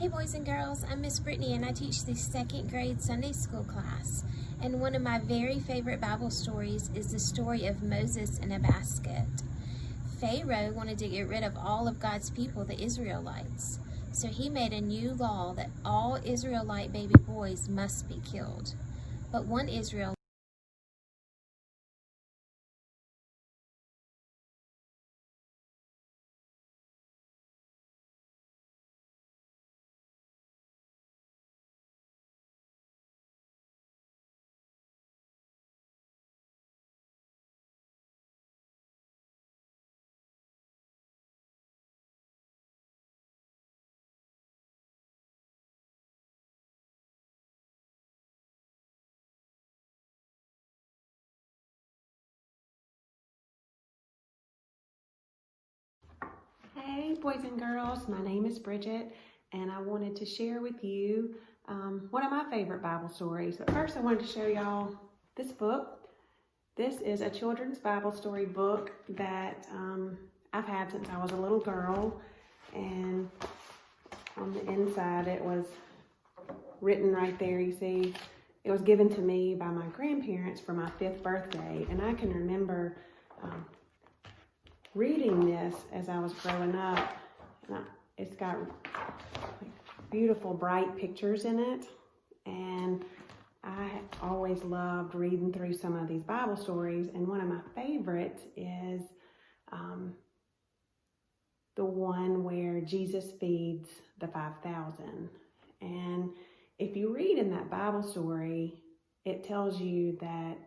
Hey boys and girls, I'm Miss Brittany and I teach the second grade Sunday school class. And one of my very favorite Bible stories is the story of Moses in a basket. Pharaoh wanted to get rid of all of God's people, the Israelites. So he made a new law that all Israelite baby boys must be killed. But one Israelite Hey boys and girls, my name is Bridget and I wanted to share with you one of my favorite Bible stories. But first I wanted to show y'all this book. This is a children's Bible story book that I've had since I was a little girl, and on the inside it was written right there. You see, it was given to me by my grandparents for my 5th birthday, and I can remember reading this as I was growing up. It's got beautiful bright pictures in it, and I always loved reading through some of these Bible stories, and one of my favorites is the one where Jesus feeds the 5,000. And if you read in that Bible story, it tells you that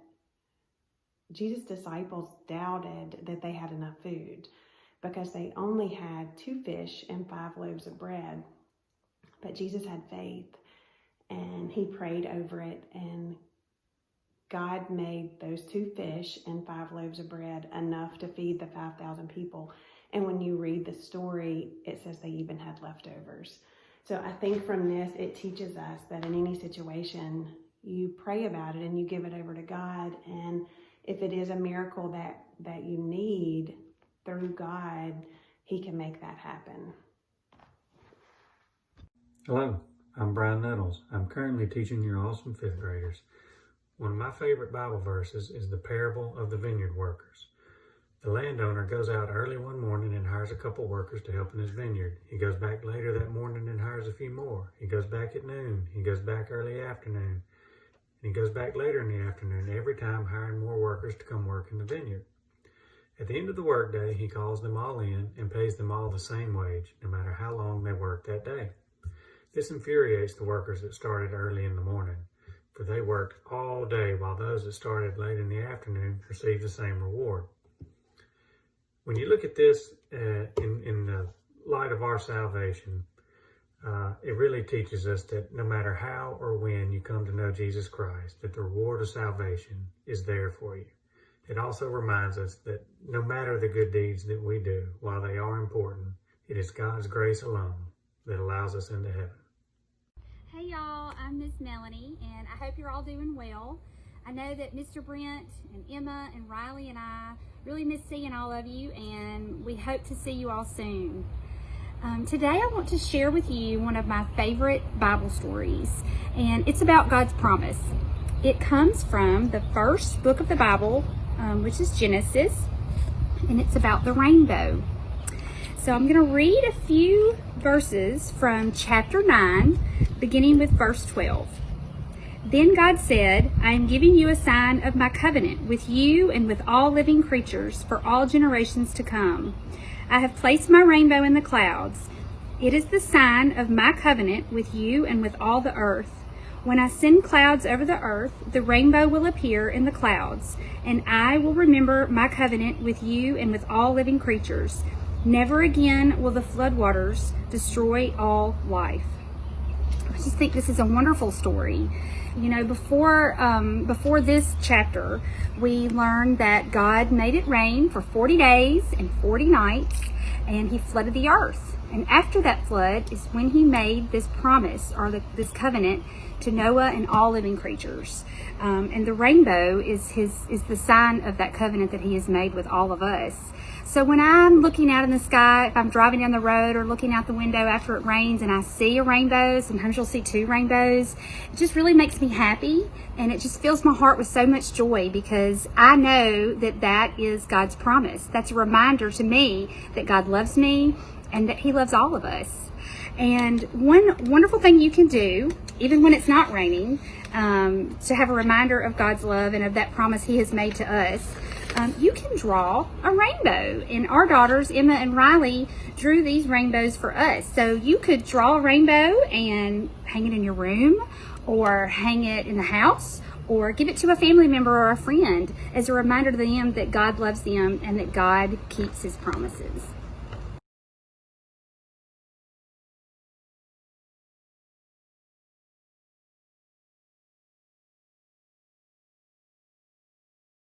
Jesus' disciples doubted that they had enough food because they only had 2 fish and 5 loaves of bread. But Jesus had faith and he prayed over it, and God made those 2 fish and 5 loaves of bread enough to feed the 5,000 people. And when you read the story, it says they even had leftovers. So I think from this, it teaches us that in any situation, you pray about it and you give it over to God, and if it is a miracle that you need through God, he can make that happen. Hello, I'm Brian Nettles. I'm currently teaching your awesome 5th graders. One of my favorite Bible verses is the parable of the vineyard workers. The landowner goes out early one morning and hires a couple workers to help in his vineyard. He goes back later that morning and hires a few more. He goes back at noon. He goes back early afternoon. He goes back later in the afternoon, every time hiring more workers to come work in the vineyard. At the end of the workday, he calls them all in and pays them all the same wage, no matter how long they worked that day. This infuriates the workers that started early in the morning, for they worked all day, while those that started late in the afternoon received the same reward. When you look at this in the light of our salvation, it really teaches us that no matter how or when you come to know Jesus Christ, that the reward of salvation is there for you. It also reminds us that no matter the good deeds that we do, while they are important, it is God's grace alone that allows us into heaven. Hey y'all, I'm Miss Melanie, and I hope you're all doing well. I know that Mr. Brent and Emma and Riley and I really miss seeing all of you, and we hope to see you all soon. Today I want to share with you one of my favorite Bible stories, and it's about God's promise. It comes from the first book of the Bible, which is Genesis, and it's about the rainbow. So I'm going to read a few verses from chapter 9, beginning with verse 12. Then God said, I am giving you a sign of my covenant with you and with all living creatures for all generations to come. I have placed my rainbow in the clouds. It is the sign of my covenant with you and with all the earth. When I send clouds over the earth, the rainbow will appear in the clouds, and I will remember my covenant with you and with all living creatures. Never again will the floodwaters destroy all life. I just think this is a wonderful story. You know, before this chapter, we learned that God made it rain for 40 days and 40 nights, and he flooded the earth. And after that flood is when he made this promise, or this covenant, to Noah and all living creatures. And the rainbow is the sign of that covenant that he has made with all of us. So when I'm looking out in the sky, if I'm driving down the road or looking out the window after it rains and I see a rainbow, sometimes you'll see 2 rainbows, it just really makes me happy, and it just fills my heart with so much joy, because I know that that is God's promise. That's a reminder to me that God loves me and that he loves all of us. And one wonderful thing you can do, even when it's not raining, to have a reminder of God's love and of that promise he has made to us, you can draw a rainbow. And our daughters, Emma and Riley, drew these rainbows for us. So you could draw a rainbow and hang it in your room, or hang it in the house, or give it to a family member or a friend as a reminder to them that God loves them and that God keeps his promises.